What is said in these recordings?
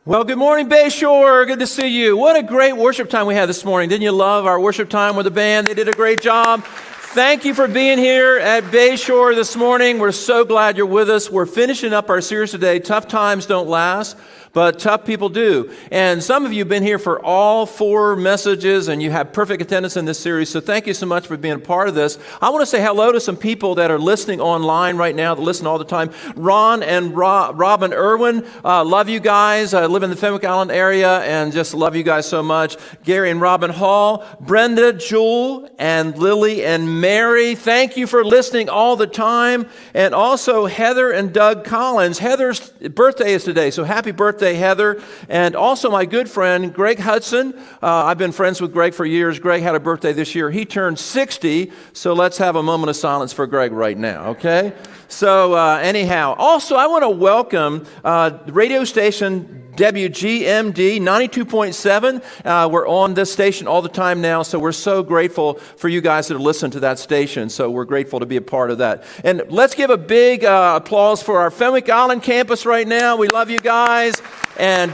Well, good morning, Bayshore. Good to see you. What a great worship time we had this morning. Didn't you love our worship time with the band? They did a great job. Thank you for being here at Bayshore this morning. We're so glad you're with us. We're finishing up our series today, Tough Times Don't Last, but tough people do. And some of you have been here for all 4 messages, and you have perfect attendance in this series, so thank you so much for being a part of this. I want to say hello to some people that are listening online right now, that listen all the time. Ron and Robin Irwin, love you guys. I live in the Fenwick Island area, and just love you guys so much. Gary and Robin Hall, Brenda, Jewel, and Lily and Mary, thank you for listening all the time. And also Heather and Doug Collins. Heather's birthday is today, so happy birthday, Heather. And also my good friend, Greg Hudson. I've been friends with Greg for years. Greg had a birthday this year. He turned 60, so let's have a moment of silence for Greg right now, okay? So anyhow, also I want to welcome the radio station WGMD 92.7. We're on this station all the time now, so we're so grateful for you guys that listen to that station. So we're grateful to be a part of that. And let's give a big applause for our Fenwick Island campus right now. We love you guys. And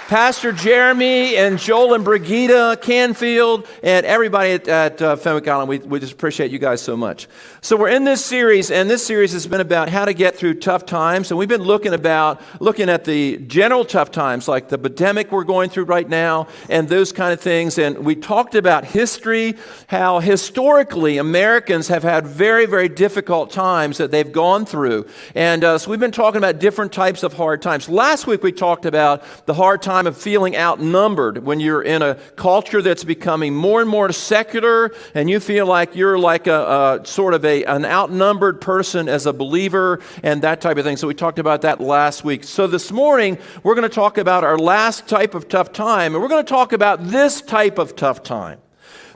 Pastor Jeremy and Joel and Brigida Canfield and everybody at Fenwick Island, we just appreciate you guys so much. So we're in this series, and this series has been about how to get through tough times. And we've been looking at the general tough times, like the pandemic we're going through right now, and those kind of things. And we talked about history, how historically Americans have had very, very difficult times that they've gone through. And so we've been talking about different types of hard times. Last week we talked about the hard time of feeling outnumbered when you're in a culture that's becoming more and more secular, and you feel like you're like a sort of an outnumbered person as a believer and that type of thing. So we talked about that last week. So this morning we're going to talk about our last type of tough time, and we're going to talk about this type of tough time.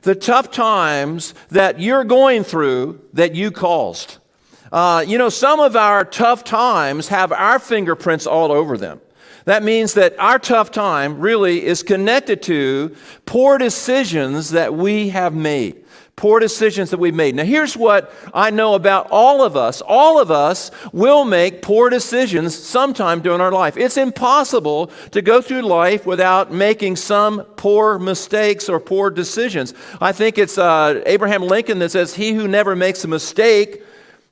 The tough times that you're going through that you caused. Some of our tough times have our fingerprints all over them. That means that our tough time really is connected to poor decisions that we have made. Poor decisions that we've made. Now here's what I know about all of us. All of us will make poor decisions sometime during our life. It's impossible to go through life without making some poor mistakes or poor decisions. I think it's Abraham Lincoln that says, "He who never makes a mistake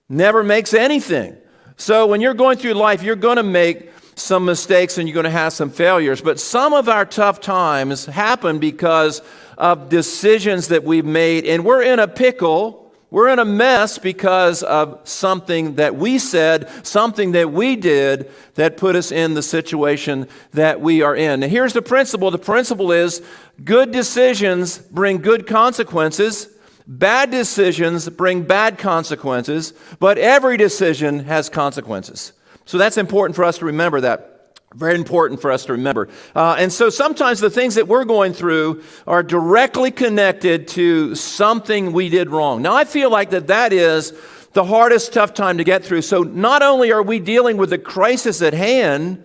never makes anything." So when you're going through life, you're going to make some mistakes and you're going to have some failures. But some of our tough times happen because of decisions that we've made, and we're in a pickle, we're in a mess because of something that we said, something that we did that put us in the situation that we are in. Now here's the principle. The principle is good decisions bring good consequences. Bad decisions bring bad consequences, but every decision has consequences. So that's important for us to remember that. Very important for us to remember. And so sometimes the things that we're going through are directly connected to something we did wrong. Now, I feel like that is the hardest tough time to get through. So not only are we dealing with the crisis at hand,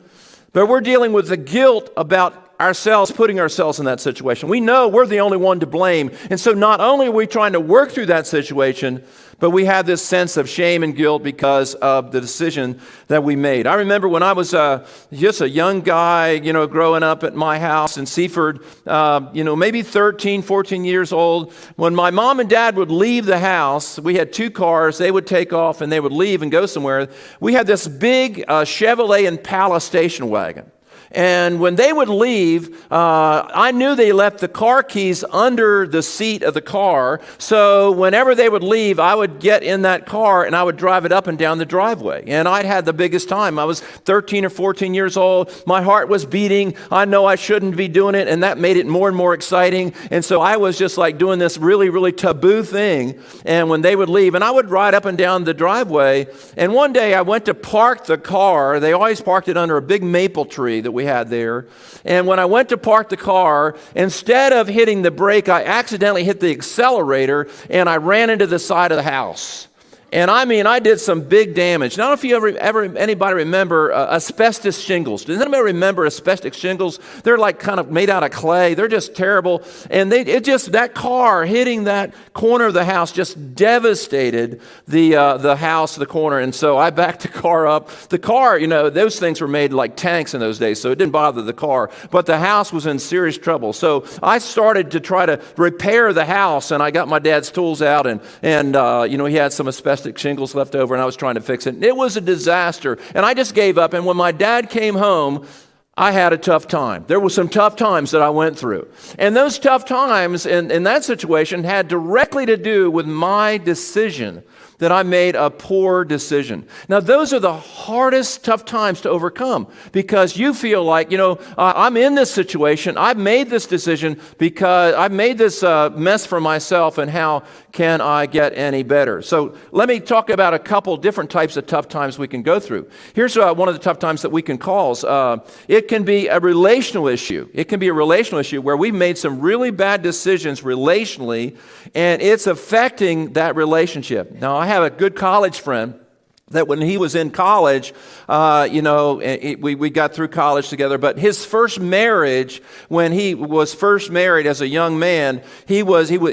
but we're dealing with the guilt about ourselves, putting ourselves in that situation. We know we're the only one to blame. And so not only are we trying to work through that situation, but we have this sense of shame and guilt because of the decision that we made. I remember when I was just a young guy, growing up at my house in Seaford, maybe 13, 14 years old, when my mom and dad would leave the house, we had 2 cars, they would take off and they would leave and go somewhere. We had this big Chevrolet Impala station wagon. And when they would leave, I knew they left the car keys under the seat of the car. So whenever they would leave, I would get in that car and I would drive it up and down the driveway. And I'd had the biggest time. I was 13 or 14 years old. My heart was beating. I know I shouldn't be doing it. And that made it more and more exciting. And so I was just like doing this really, really taboo thing. And when they would leave, and I would ride up and down the driveway. And one day I went to park the car. They always parked it under a big maple tree that we had there. And when I went to park the car, instead of hitting the brake, I accidentally hit the accelerator and I ran into the side of the house. And I mean, I did some big damage. Now, if you anybody remember asbestos shingles. Does anybody remember asbestos shingles? They're like kind of made out of clay. They're just terrible. And that car hitting that corner of the house just devastated the house, the corner. And so I backed the car up. The car, those things were made like tanks in those days, so it didn't bother the car. But the house was in serious trouble. So I started to try to repair the house, and I got my dad's tools out, and he had some asbestos shingles left over, and I was trying to fix it. And it was a disaster, and I just gave up. And when my dad came home, I had a tough time. There were some tough times that I went through. And those tough times in that situation had directly to do with my decision, that I made a poor decision. Now, those are the hardest, tough times to overcome, because you feel like, I'm in this situation. I've made this decision because I've made this mess for myself, and how can I get any better? So let me talk about a couple different types of tough times we can go through. Here's one of the tough times that we can cause. It can be a relational issue. It can be a relational issue where we've made some really bad decisions relationally, and it's affecting that relationship. Now, I have a good college friend that when he was in college, we got through college together, but his first marriage, when he was first married as a young man, he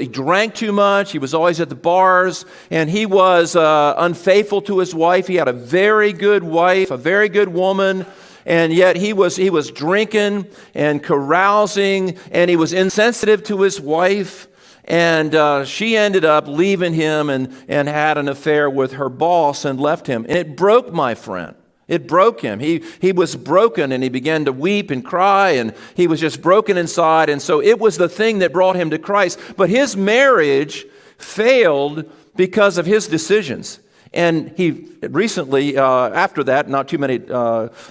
drank too much, he was always at the bars, and he was unfaithful to his wife. He had a very good wife, a very good woman, and yet he was drinking and carousing, and he was insensitive to his wife. And she ended up leaving him and had an affair with her boss and left him. And it broke my friend. It broke him. He was broken, and he began to weep and cry, and he was just broken inside. And so it was the thing that brought him to Christ. But his marriage failed because of his decisions. And he recently, after that, not too many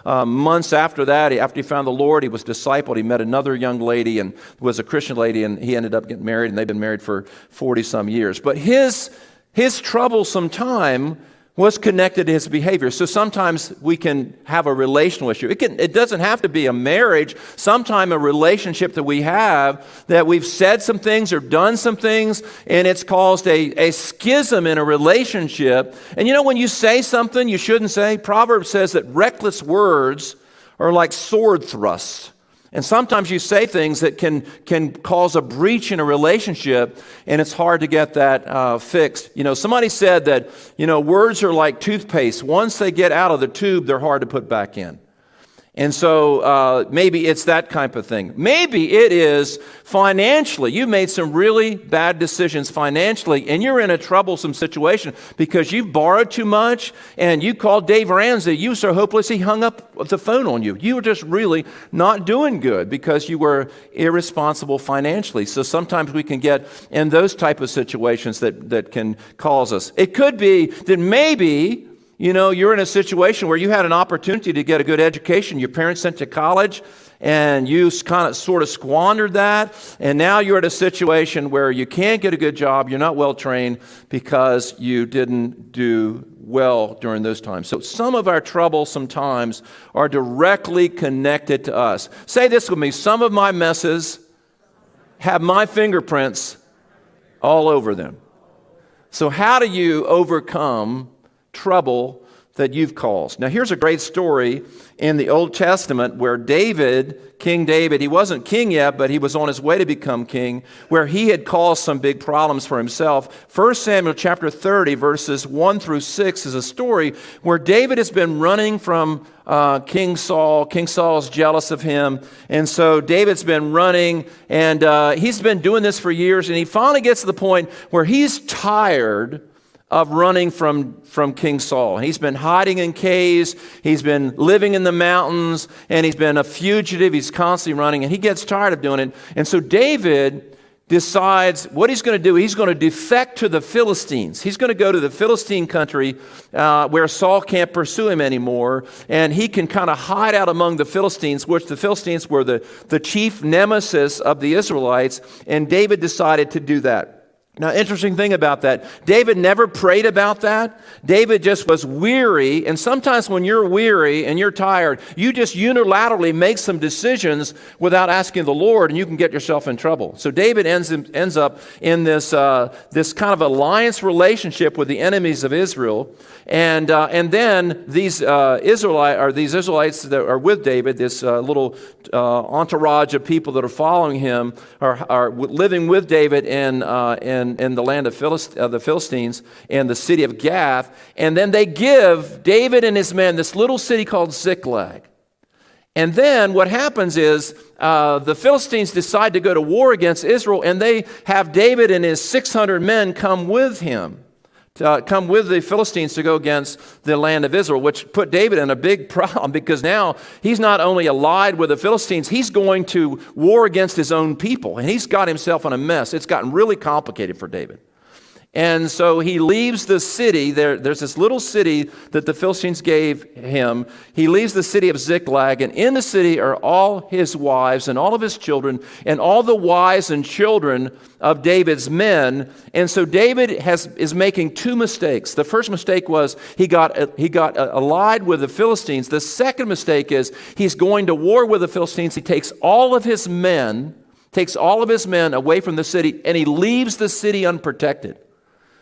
months after that, after he found the Lord, he was discipled. He met another young lady, and was a Christian lady, and he ended up getting married, and they've been married for 40-some years. But his troublesome time was connected to his behavior. So sometimes we can have a relational issue. It doesn't have to be a marriage. Sometimes a relationship that we have, that we've said some things or done some things, and it's caused a schism in a relationship. And when you say something you shouldn't say, Proverbs says that reckless words are like sword thrusts. And sometimes you say things that can cause a breach in a relationship, and it's hard to get that fixed. Somebody said that, words are like toothpaste. Once they get out of the tube, they're hard to put back in. And so maybe it's that type of thing. Maybe it is financially. You made some really bad decisions financially, and you're in a troublesome situation because you've borrowed too much, and you called Dave Ramsey. You were so hopeless, he hung up the phone on you. You were just really not doing good because you were irresponsible financially. So sometimes we can get in those type of situations that can cause us. It could be that maybe you're in a situation where you had an opportunity to get a good education. Your parents sent you to college, and you sort of squandered that. And now you're at a situation where you can't get a good job. You're not well trained because you didn't do well during those times. So some of our troubles sometimes are directly connected to us. Say this with me. Some of my messes have my fingerprints all over them. So how do you overcome trouble that you've caused? Now, here's a great story in the Old Testament where King David, he wasn't king yet, but he was on his way to become king, where he had caused some big problems for himself. 1 Samuel chapter 30, verses 1 through 6 is a story where David has been running from King Saul. King Saul is jealous of him, and so David's been running, and he's been doing this for years, and he finally gets to the point where he's tired of running from King Saul. He's been hiding in caves, he's been living in the mountains, and he's been a fugitive. He's constantly running, and he gets tired of doing it. And so David decides what he's going to do. He's going to defect to the Philistines. He's going to go to the Philistine country where Saul can't pursue him anymore, and he can kind of hide out among the Philistines, which the Philistines were the chief nemesis of the Israelites, and David decided to do that. Now, interesting thing about that, David never prayed about that. David just was weary, and sometimes when you're weary and you're tired, you just unilaterally make some decisions without asking the Lord, and you can get yourself in trouble. So David ends up in this kind of alliance relationship with the enemies of Israel, and then these Israelites that are with David, this little entourage of people that are following him, are living with David in the land of the Philistines and the city of Gath. And then they give David and his men this little city called Ziklag. And then what happens is the Philistines decide to go to war against Israel, and they have David and his 600 men come with him. Come with the Philistines to go against the land of Israel, which put David in a big problem because now he's not only allied with the Philistines, he's going to war against his own people, and he's got himself in a mess. It's gotten really complicated for David. And so he leaves the city. There's this little city that the Philistines gave him. He leaves the city of Ziklag, and in the city are all his wives and all of his children and all the wives and children of David's men. And so David is making two mistakes. The first mistake was he got allied with the Philistines. The second mistake is he's going to war with the Philistines. He takes all of his men away from the city, and he leaves the city unprotected.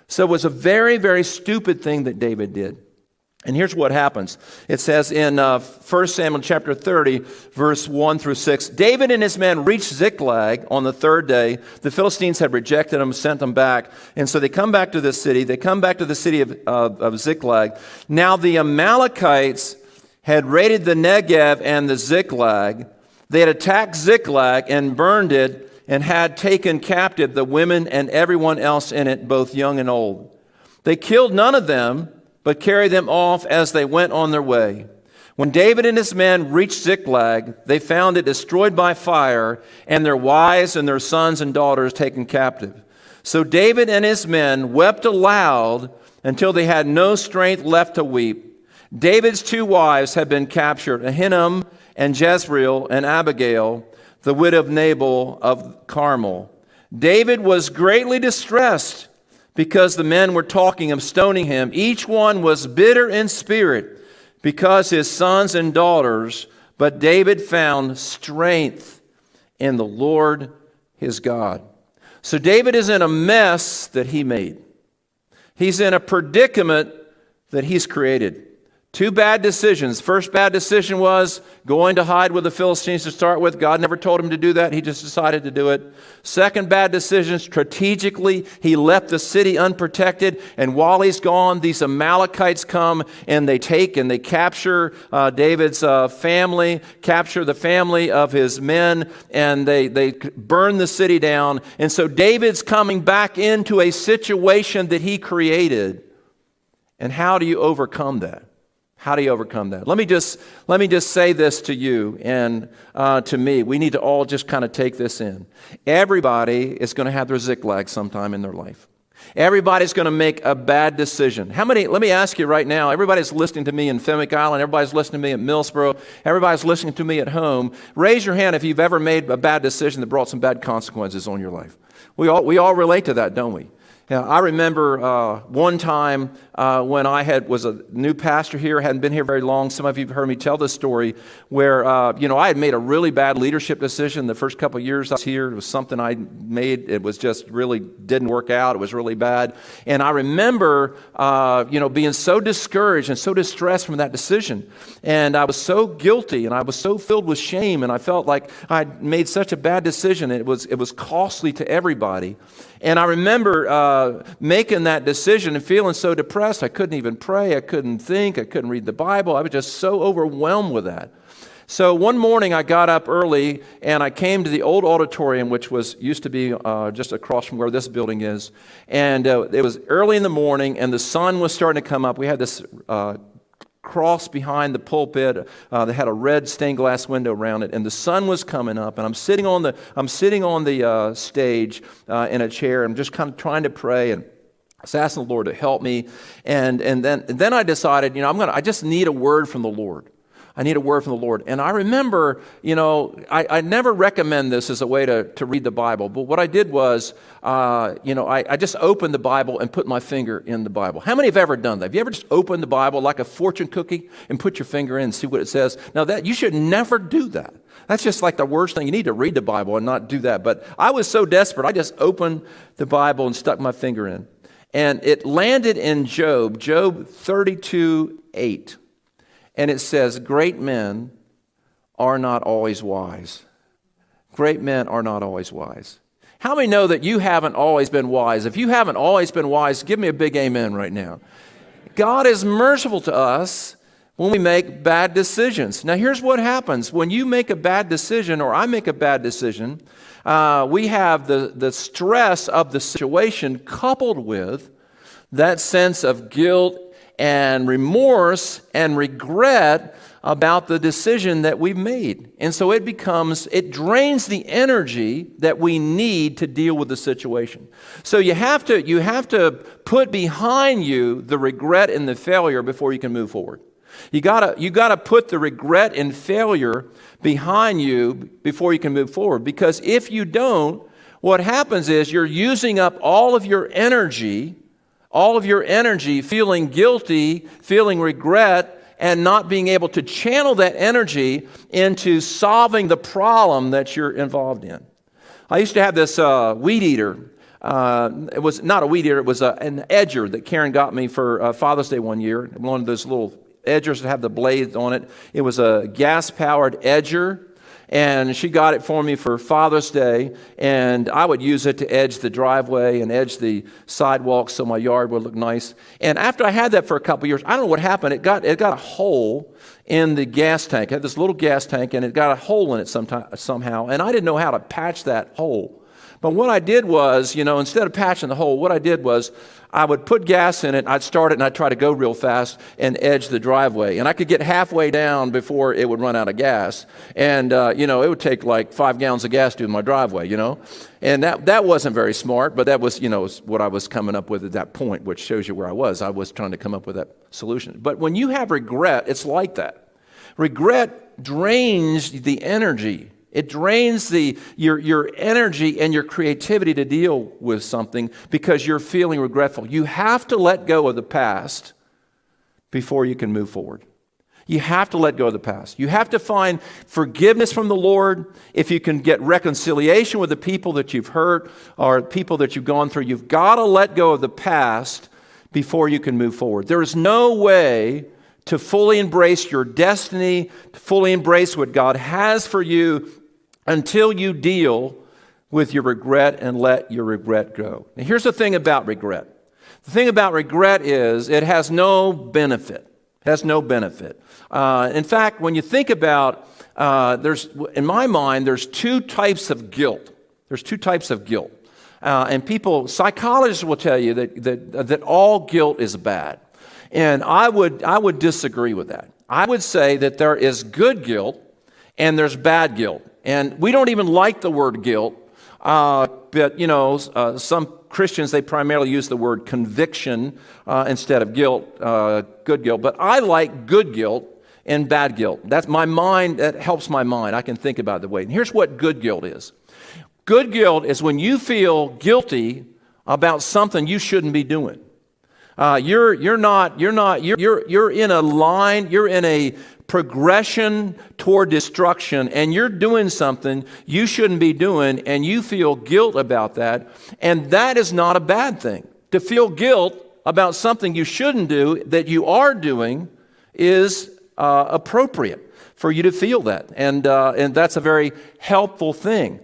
So it was a very, very stupid thing that David did. And here's what happens. It says in 1 Samuel chapter 30, verse 1 through 6, David and his men reached Ziklag on the third day. The Philistines had rejected them, sent them back. And so they come back to this city. They come back to the city of Ziklag. Now the Amalekites had raided the Negev and the Ziklag. They had attacked Ziklag and burned it, and had taken captive the women and everyone else in it, both young and old. They killed none of them, but carried them off as they went on their way. When David and his men reached Ziklag, they found it destroyed by fire, and their wives and their sons and daughters taken captive. So David and his men wept aloud until they had no strength left to weep. David's two wives had been captured, Ahinoam and Jezreel and Abigail, the widow of Nabal of Carmel. David was greatly distressed because the men were talking of stoning him. Each one was bitter in spirit because his sons and daughters, but David found strength in the Lord his God. So David is in a mess that he made. He's in a predicament that he's created. Two bad decisions. First bad decision was going to hide with the Philistines to start with. God never told him to do that. He just decided to do it. Second bad decision, strategically, he left the city unprotected. And while he's gone, these Amalekites come and they take and they capture David's family, capture the family of his men, and they burn the city down. And so David's coming back into a situation that he created. And how do you overcome that? How do you overcome that? Let me just say this to you and to me. We need to all just kind of take this in. Everybody is going to have their Ziklag sometime in their life. Everybody's going to make a bad decision. Let me ask you right now, everybody's listening to me in Fenwick Island, everybody's listening to me at Millsboro, everybody's listening to me at home. Raise your hand if you've ever made a bad decision that brought some bad consequences on your life. We all relate to that, don't we? Yeah, I remember one time when I was a new pastor here, hadn't been here very long. Some of you have heard me tell this story where, I had made a really bad leadership decision the first couple of years I was here. It was something I made. It was just really didn't work out. It was really bad. And I remember, being so discouraged and so distressed from that decision. And I was so guilty and I was so filled with shame. And I felt like I'd made such a bad decision. It was costly to everybody. And I remember making that decision and feeling so depressed. I couldn't even pray. I couldn't think. I couldn't read the Bible. I was just so overwhelmed with that. So one morning I got up early and I came to the old auditorium, which used to be just across from where this building is. And it was early in the morning and the sun was starting to come up. We had this cross behind the pulpit that had a red stained glass window around it, and the sun was coming up, and I'm sitting on the stage in a chair. I'm just kind of trying to pray, and I was asking the Lord to help me, and then I decided, I just need a word from the Lord. I need a word from the Lord. And I remember, I never recommend this as a way to read the Bible, but what I did was, I just opened the Bible and put my finger in the Bible. How many have ever done that? Have you ever just opened the Bible like a fortune cookie and put your finger in and see what it says? Now that you should never do that. That's just like the worst thing. You need to read the Bible and not do that. But I was so desperate, I just opened the Bible and stuck my finger in. And it landed in Job 32:8. And it says, great men are not always wise. Great men are not always wise. How many know that you haven't always been wise? If you haven't always been wise, give me a big amen right now. God is merciful to us when we make bad decisions. Now here's what happens. When you make a bad decision, or I make a bad decision, we have the stress of the situation coupled with that sense of guilt and remorse and regret about the decision that we've made. And so it drains the energy that we need to deal with the situation. So you have to put behind you the regret and the failure before you can move forward. You gotta put the regret and failure behind you before you can move forward. Because if you don't, what happens is you're using up all of your energy feeling guilty, feeling regret, and not being able to channel that energy into solving the problem that you're involved in. I used to have this weed eater. It was not a weed eater, it was an edger that Karen got me for Father's Day one year. One of those little edgers that have the blades on it. It was a gas-powered edger. And she got it for me for Father's Day, and I would use it to edge the driveway and edge the sidewalk so my yard would look nice. And after I had that for a couple years, I don't know what happened. It got a hole in the gas tank. It had this little gas tank, and it got a hole in it somehow, and I didn't know how to patch that hole. But what I did was, instead of patching the hole, what I did was I would put gas in it, I'd start it, and I'd try to go real fast and edge the driveway. And I could get halfway down before it would run out of gas. And, it would take like 5 gallons of gas to do my driveway, And that wasn't very smart, but that was, what I was coming up with at that point, which shows you where I was. I was trying to come up with that solution. But when you have regret, it's like that. Regret drains the energy. It drains your energy and your creativity to deal with something because you're feeling regretful. You have to let go of the past before you can move forward. You have to let go of the past. You have to find forgiveness from the Lord. If you can get reconciliation with the people that you've hurt or people that you've gone through, you've got to let go of the past before you can move forward. There is no way to fully embrace your destiny, to fully embrace what God has for you until you deal with your regret and let your regret go. Now, here's the thing about regret. The thing about regret is it has no benefit. It has no benefit. In fact, when you think about, in my mind, there's 2 types of guilt. There's 2 types of guilt. And psychologists will tell you that all guilt is bad. And I would disagree with that. I would say that there is good guilt and there's bad guilt. And we don't even like the word guilt, but some Christians, they primarily use the word conviction instead of guilt, good guilt. But I like good guilt and bad guilt. That's my mind, that helps my mind. I can think about it that way. And here's what good guilt is. Good guilt is when you feel guilty about something you shouldn't be doing. You're in a line, you're in a progression toward destruction, and you're doing something you shouldn't be doing, and you feel guilt about that, and that is not a bad thing. To feel guilt about something you shouldn't do that you are doing is appropriate for you to feel that, and that's a very helpful thing.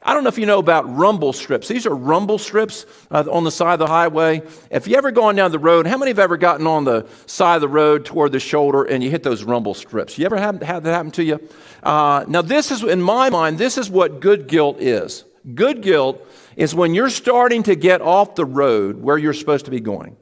I don't know if you know about rumble strips. These are rumble strips on the side of the highway. If you ever gone down the road, how many have ever gotten on the side of the road toward the shoulder and you hit those rumble strips? You ever had that happen to you? Now this is, in my mind, this is what good guilt is. Good guilt is when you're starting to get off the road where you're supposed to be going.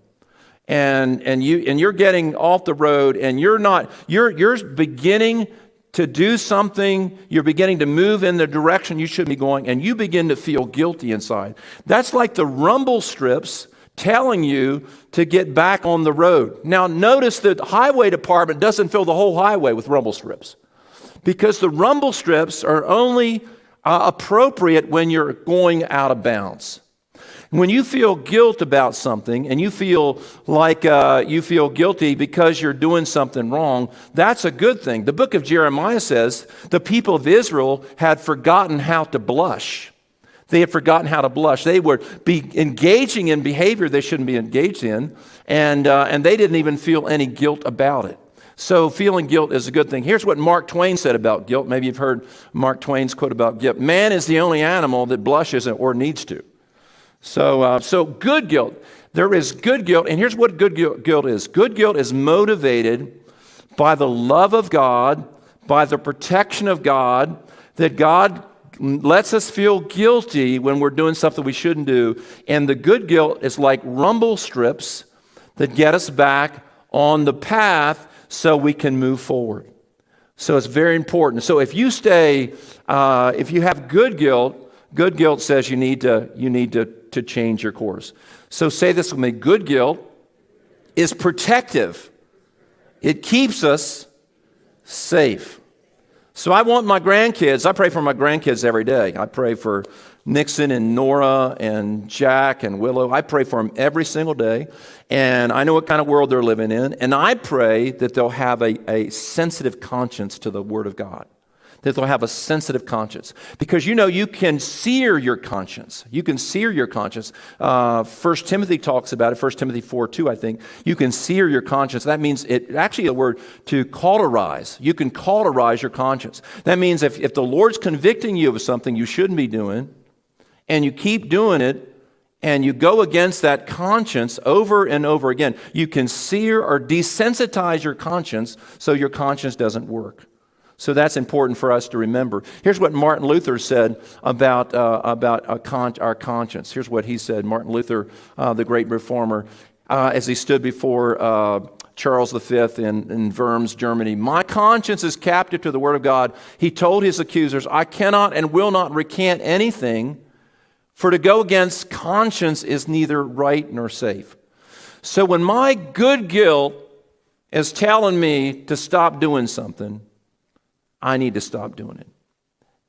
And you're getting off the road and you're beginning to do something, you're beginning to move in the direction you should be going, and you begin to feel guilty inside. That's like the rumble strips telling you to get back on the road. Now, notice that the highway department doesn't fill the whole highway with rumble strips, because the rumble strips are only appropriate when you're going out of bounds. When you feel guilt about something and you feel like you feel guilty because you're doing something wrong, that's a good thing. The book of Jeremiah says the people of Israel had forgotten how to blush. They had forgotten how to blush. They would be engaging in behavior they shouldn't be engaged in, and they didn't even feel any guilt about it. So feeling guilt is a good thing. Here's what Mark Twain said about guilt. Maybe you've heard Mark Twain's quote about guilt. Man is the only animal that blushes or needs to. So good guilt. There is good guilt, and here's what good guilt is. Good guilt is motivated by the love of God, by the protection of God, that God lets us feel guilty when we're doing something we shouldn't do. And the good guilt is like rumble strips that get us back on the path so we can move forward. So it's very important. So if you have good guilt says you need to change your course. So say this with me. Good guilt is protective. It keeps us safe. So I want my grandkids, I pray for my grandkids every day. I pray for Nixon and Nora and Jack and Willow. I pray for them every single day. And I know what kind of world they're living in. And I pray that they'll have a sensitive conscience to the Word of God. That they'll have a sensitive conscience. Because you can sear your conscience. You can sear your conscience. 1 Timothy talks about it, 1 Timothy 4:2, I think. You can sear your conscience. That means actually the word to cauterize. You can cauterize your conscience. That means if the Lord's convicting you of something you shouldn't be doing, and you keep doing it, and you go against that conscience over and over again, you can sear or desensitize your conscience so your conscience doesn't work. So that's important for us to remember. Here's what Martin Luther said about our conscience. Here's what he said. Martin Luther, the great reformer, as he stood before Charles V in Worms, Germany. My conscience is captive to the Word of God. He told his accusers, I cannot and will not recant anything, for to go against conscience is neither right nor safe. So when my good guilt is telling me to stop doing something, I need to stop doing it.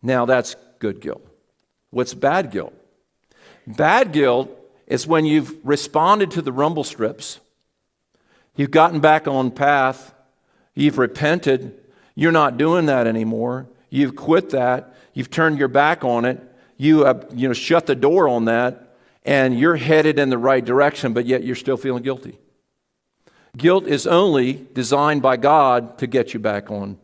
Now that's good guilt. What's bad guilt? Bad guilt is when you've responded to the rumble strips, you've gotten back on path, you've repented, you're not doing that anymore, you've quit that, you've turned your back on it, you shut the door on that, and you're headed in the right direction, but yet you're still feeling guilty. Guilt is only designed by God to get you back on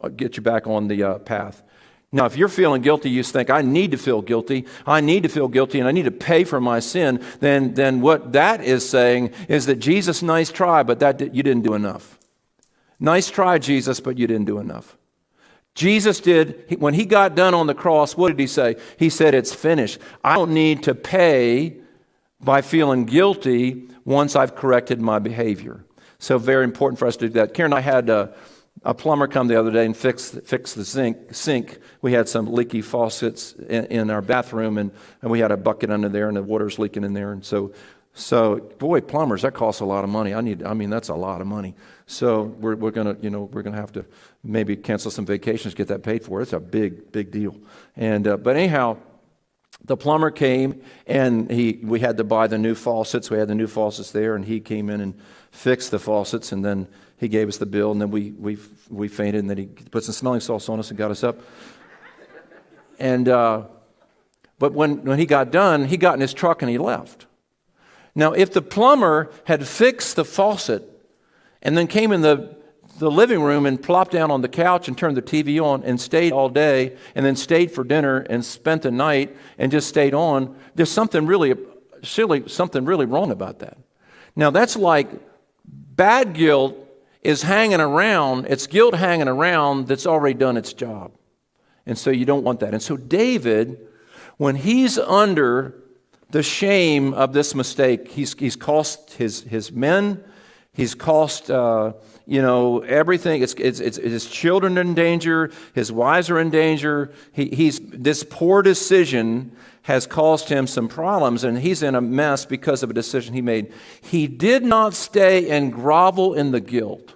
the path. Now, if you're feeling guilty, you think, I need to feel guilty, and I need to pay for my sin, then what that is saying is that Jesus, nice try, but you didn't do enough. Nice try, Jesus, but you didn't do enough. Jesus when he got done on the cross, what did he say? He said, it's finished. I don't need to pay by feeling guilty once I've corrected my behavior. So very important for us to do that. Karen and I had a plumber come the other day and fix the sink. We had some leaky faucets in our bathroom, and we had a bucket under there, and the water's leaking in there. And so boy, plumbers, that costs a lot of money. That's a lot of money. So we're gonna have to maybe cancel some vacations, get that paid for. It's a big deal. And but anyhow, the plumber came, and we had to buy the new faucets. We had the new faucets there, and he came in and fixed the faucets, and then he gave us the bill, and then we fainted, and then he put some smelling salts on us and got us up. And but when he got done, he got in his truck and he left. Now, if the plumber had fixed the faucet and then came in the living room and plopped down on the couch and turned the TV on and stayed all day and then stayed for dinner and spent the night and just stayed on, there's something really wrong about that. Now, that's like bad guilt is hanging around. It's guilt hanging around that's already done its job. And so you don't want that. And so David, when he's under the shame of this mistake, he's cost his men, He's cost, everything. It's his children are in danger. His wives are in danger. This poor decision has caused him some problems, and he's in a mess because of a decision he made. He did not stay and grovel in the guilt.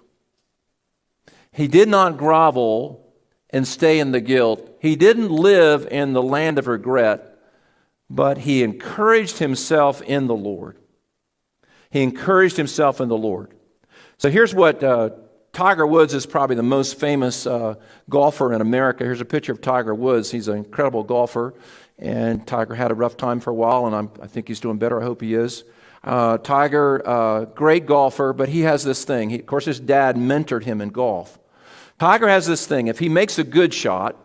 He did not grovel and stay in the guilt. He didn't live in the land of regret, but he encouraged himself in the Lord. He encouraged himself in the Lord. So here's what Tiger Woods is probably the most famous golfer in America. Here's a picture of Tiger Woods. He's an incredible golfer, and Tiger had a rough time for a while, and I think he's doing better. I hope he is. Tiger, great golfer, but he has this thing. Of course, his dad mentored him in golf. Tiger has this thing. If he makes a good shot,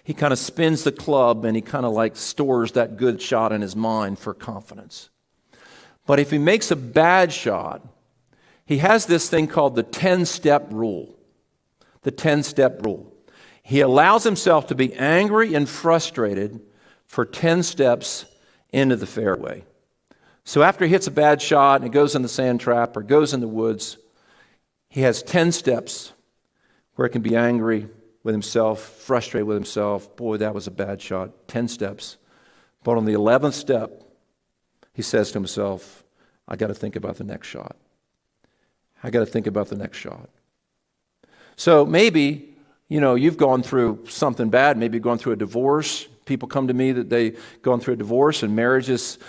he kind of spins the club, and he kind of like stores that good shot in his mind for confidence. But if he makes a bad shot, he has this thing called the 10-step rule. The 10-step rule. He allows himself to be angry and frustrated for 10 steps into the fairway. So after he hits a bad shot and it goes in the sand trap or goes in the woods, he has 10 steps where he can be angry with himself, frustrated with himself. Boy, that was a bad shot. 10 steps. But on the 11th step, he says to himself, I got to think about the next shot. I got to think about the next shot. So maybe, you've gone through something bad. Maybe you've gone through a divorce. People come to me that they've gone through a divorce, and marriage is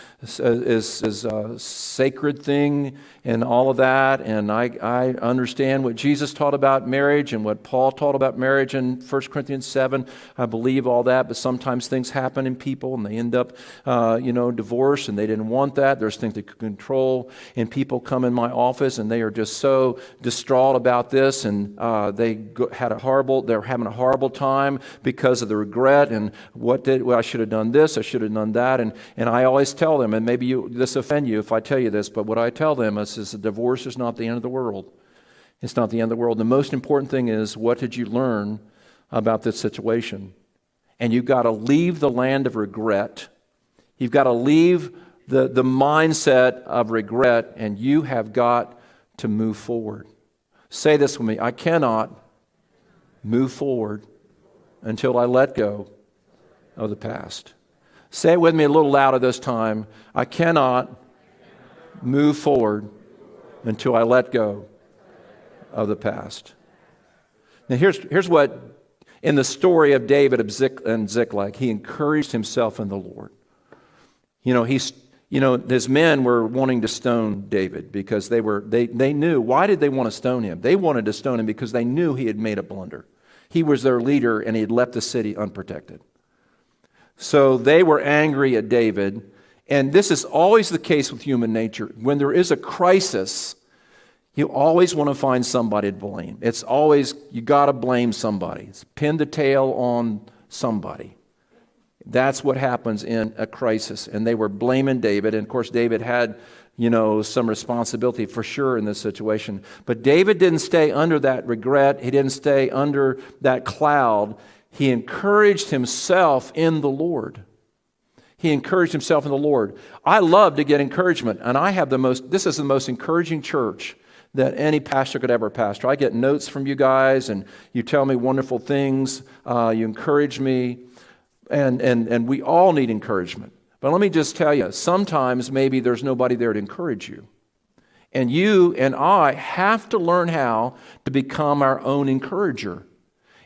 a sacred thing and all of that. And I understand what Jesus taught about marriage and what Paul taught about marriage in 1 Corinthians 7. I believe all that, but sometimes things happen in people and they end up, divorced, and they didn't want that. There's things they could control, and people come in my office and they are just so distraught about this, and they're having a horrible time because of the regret and I should have done this, I should have done that, and I always tell them, and maybe this offend you if I tell you this, but what I tell them is a divorce is not the end of the world. It's not the end of the world. The most important thing is, what did you learn about this situation? And you've got to leave the land of regret. You've got to leave the mindset of regret, and you have got to move forward. Say this with me: I cannot move forward until I let go of the past. Say it with me a little louder this time. I cannot move forward until I let go of the past. Now here's what, in the story of David and Ziklag, he encouraged himself in the Lord. His men were wanting to stone David because they knew. Why did they want to stone him? They wanted to stone him because they knew he had made a blunder. He was their leader, and he had left the city unprotected. So they were angry at David, and this is always the case with human nature. When there is a crisis, you always want to find somebody to blame. It's always, you got to blame somebody. It's pin the tail on somebody. That's what happens in a crisis, and they were blaming David, and of course David had, some responsibility for sure in this situation. But David didn't stay under that regret. He didn't stay under that cloud. He encouraged himself in the Lord. He encouraged himself in the Lord. I love to get encouragement, and this is the most encouraging church that any pastor could ever pastor. I get notes from you guys, and you tell me wonderful things. You encourage me, and we all need encouragement. But let me just tell you, sometimes maybe there's nobody there to encourage you. And you and I have to learn how to become our own encourager.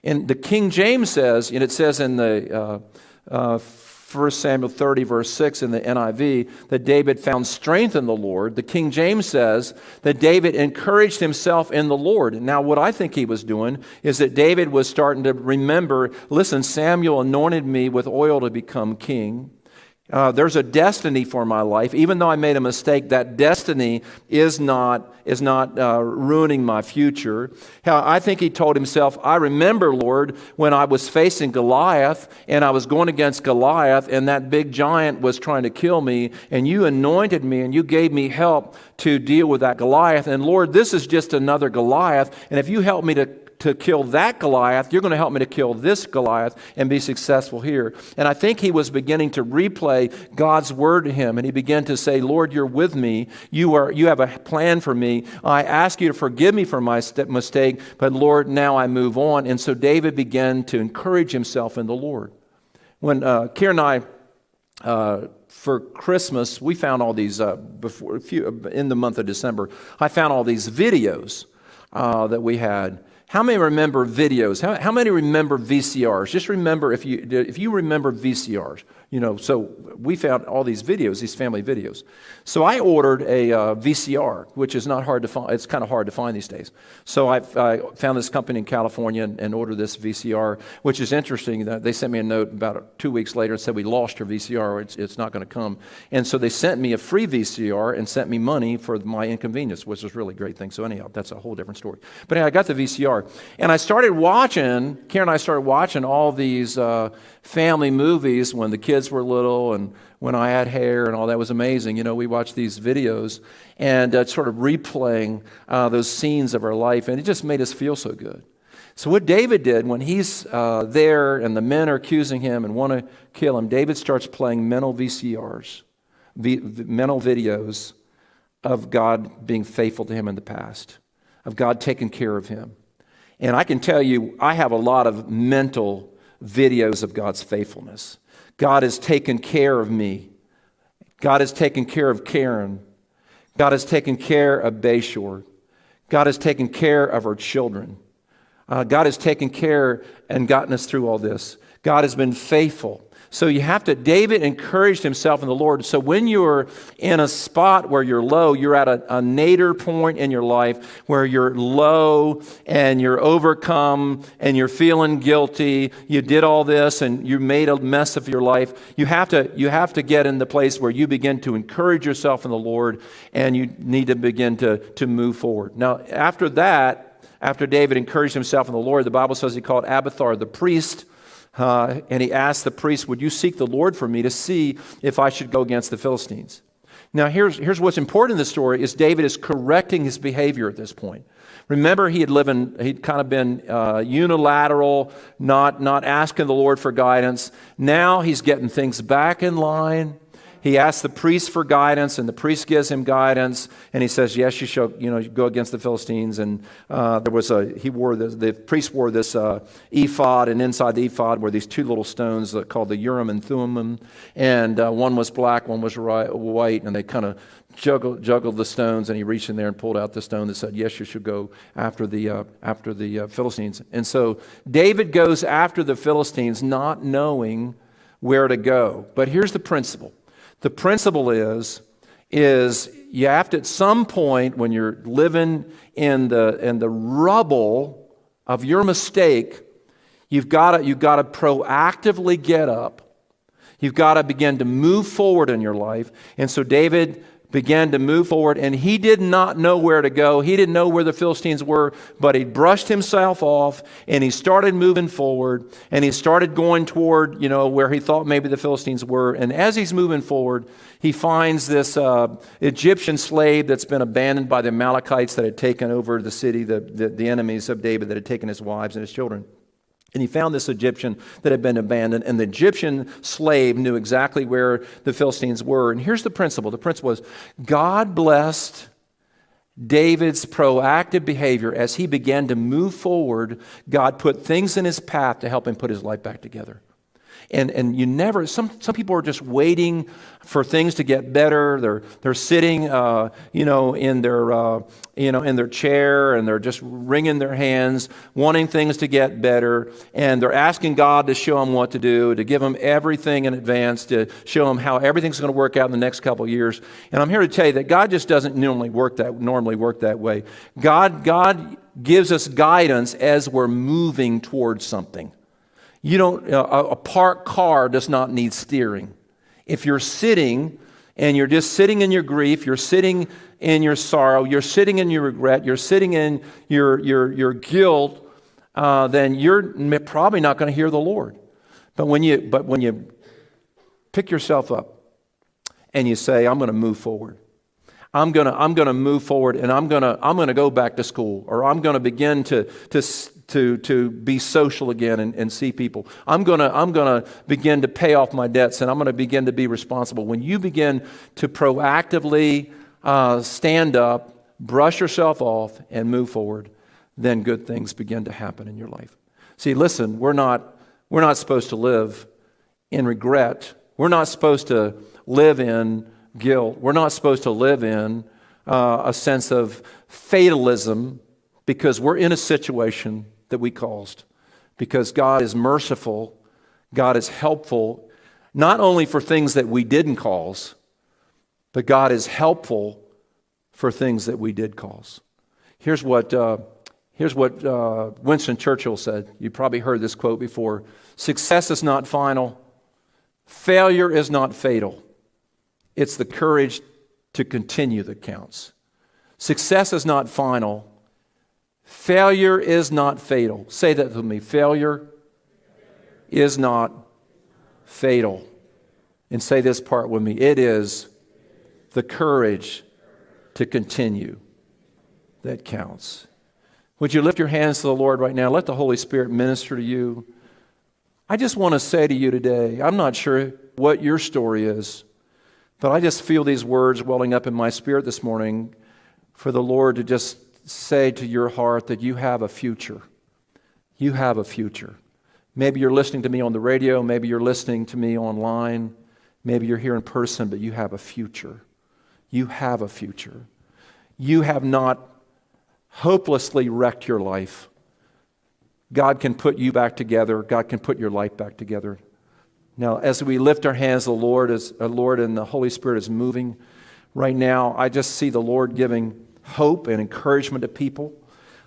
And the King James says, and it says in the 1 Samuel 30, verse 6 in the NIV, that David found strength in the Lord. The King James says that David encouraged himself in the Lord. Now, what I think he was doing is that David was starting to remember, listen, Samuel anointed me with oil to become king. There's a destiny for my life. Even though I made a mistake, that destiny is not ruining my future. I think he told himself, I remember, Lord, when I was facing Goliath and I was going against Goliath and that big giant was trying to kill me, and you anointed me and you gave me help to deal with that Goliath. And Lord, this is just another Goliath, and if you help me to to kill that Goliath. You're going to help me to kill this Goliath and be successful here. And I think he was beginning to replay God's word to him. And he began to say, Lord, you're with me. You have a plan for me. I ask you to forgive me for my mistake, but Lord, now I move on. And so David began to encourage himself in the Lord. When Karen and I, for Christmas, we found all these, in the month of December, I found all these videos that we had. How many remember videos? How many remember VCRs? Just remember, if you remember VCRs, so we found all these videos, these family videos. So I ordered a VCR, which is not hard to find. It's kind of hard to find these days. So I found this company in California and ordered this VCR, which is interesting. That they sent me a note about 2 weeks later and said, we lost your VCR. It's not going to come. And so they sent me a free VCR and sent me money for my inconvenience, which was a really great thing. So anyhow, that's a whole different story. But anyway, I got the VCR. And I started watching, Karen and I started watching all these family movies when the kids were little and when I had hair and all that. Was amazing. We watched these videos and sort of replaying those scenes of our life, and it just made us feel so good. So what David did when he's there and the men are accusing him and want to kill him, David starts playing mental VCRs, mental videos of God being faithful to him in the past, of God taking care of him. And I can tell you, I have a lot of mental videos of God's faithfulness. God has taken care of me. God has taken care of Karen. God has taken care of Bayshore. God has taken care of our children. God has taken care and gotten us through all this. God has been faithful. So David encouraged himself in the Lord. So when you're in a spot where you're low, you're at a nadir point in your life where you're low and you're overcome and you're feeling guilty. You did all this and you made a mess of your life. You have to get in the place where you begin to encourage yourself in the Lord, and you need to begin to move forward. Now, after David encouraged himself in the Lord, the Bible says he called Abiathar the priest. And he asked the priest, would you seek the Lord for me to see if I should go against the Philistines? Now, here's what's important in this story is David is correcting his behavior at this point. Remember, he'd kind of been unilateral, not asking the Lord for guidance. Now he's getting things back in line. He asks the priest for guidance, and the priest gives him guidance, and he says, "Yes, you shall, go against the Philistines." And the priest wore this ephod, and inside the ephod were these two little stones called the Urim and Thummim, and one was black, one was white, and they kind of juggled the stones, and he reached in there and pulled out the stone that said, "Yes, you should go after the Philistines." And so David goes after the Philistines, not knowing where to go. But here's the principle. The principle is you have to, at some point when you're living in the rubble of your mistake, you've got to proactively get up. You've got to begin to move forward in your life. And so David began to move forward, and he did not know where to go. He didn't know where the Philistines were, but he brushed himself off, and he started moving forward, and he started going toward, where he thought maybe the Philistines were. And as he's moving forward, he finds this Egyptian slave that's been abandoned by the Amalekites that had taken over the city, the enemies of David that had taken his wives and his children. And he found this Egyptian that had been abandoned, and the Egyptian slave knew exactly where the Philistines were. And here's the principle. The principle is God blessed David's proactive behavior as he began to move forward. God put things in his path to help him put his life back together. And you never, some people are just waiting for things to get better. They're sitting, in their chair, and they're just wringing their hands, wanting things to get better. And they're asking God to show them what to do, to give them everything in advance, to show them how everything's going to work out in the next couple of years. And I'm here to tell you that God just doesn't normally work that way. God gives us guidance as we're moving towards something. A parked car does not need steering. If you're sitting and you're just sitting in your grief, you're sitting in your sorrow, you're sitting in your regret, you're sitting in your guilt, then you're probably not going to hear the Lord. But when you pick yourself up and you say, "I'm going to move forward. I'm gonna move forward, and I'm gonna go back to school, or I'm gonna begin to be social again and see people. I'm gonna begin to pay off my debts, and I'm gonna begin to be responsible. When you begin to proactively stand up, brush yourself off, and move forward, then good things begin to happen in your life. See, listen, we're not supposed to live in regret. We're not supposed to live in guilt. We're not supposed to live in a sense of fatalism because we're in a situation that we caused. Because God is merciful, God is helpful, not only for things that we didn't cause, but God is helpful for things that we did cause. Here's what Winston Churchill said. You probably heard this quote before. Success is not final. Failure is not fatal. It's the courage to continue that counts. Success is not final. Failure is not fatal. Say that with me. Failure is not fatal. And say this part with me. It is the courage to continue that counts. Would you lift your hands to the Lord right now? Let the Holy Spirit minister to you. I just want to say to you today, I'm not sure what your story is, but I just feel these words welling up in my spirit this morning for the Lord to just say to your heart that you have a future. You have a future. Maybe you're listening to me on the radio. Maybe you're listening to me online. Maybe you're here in person, but you have a future. You have a future. You have not hopelessly wrecked your life. God can put you back together. God can put your life back together. Now, as we lift our hands, the Lord and the Holy Spirit is moving. Right now, I just see the Lord giving hope and encouragement to people.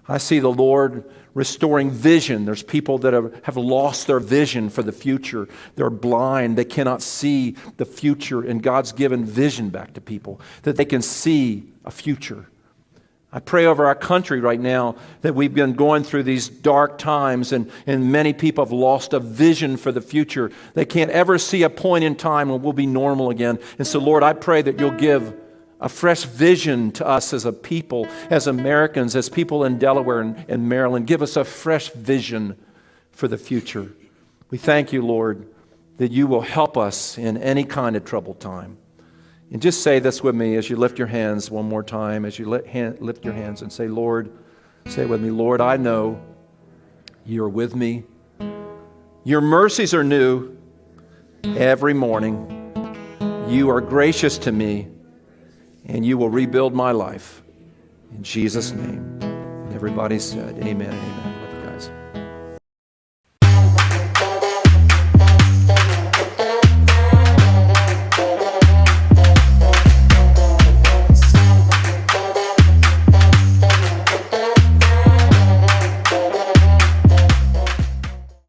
I see the Lord restoring vision. There's people that have lost their vision for the future. They're blind. They cannot see the future, and God's given vision back to people that they can see a future. I pray over our country right now that we've been going through these dark times and many people have lost a vision for the future. They can't ever see a point in time when we'll be normal again. And so, Lord, I pray that you'll give a fresh vision to us as a people, as Americans, as people in Delaware and Maryland. Give us a fresh vision for the future. We thank you, Lord, that you will help us in any kind of troubled time. And just say this with me as you lift your hands one more time, as you lift your hands and say, Lord, say it with me, Lord, I know you're with me. Your mercies are new every morning. You are gracious to me, and you will rebuild my life. In Jesus' name. And everybody said, amen and amen.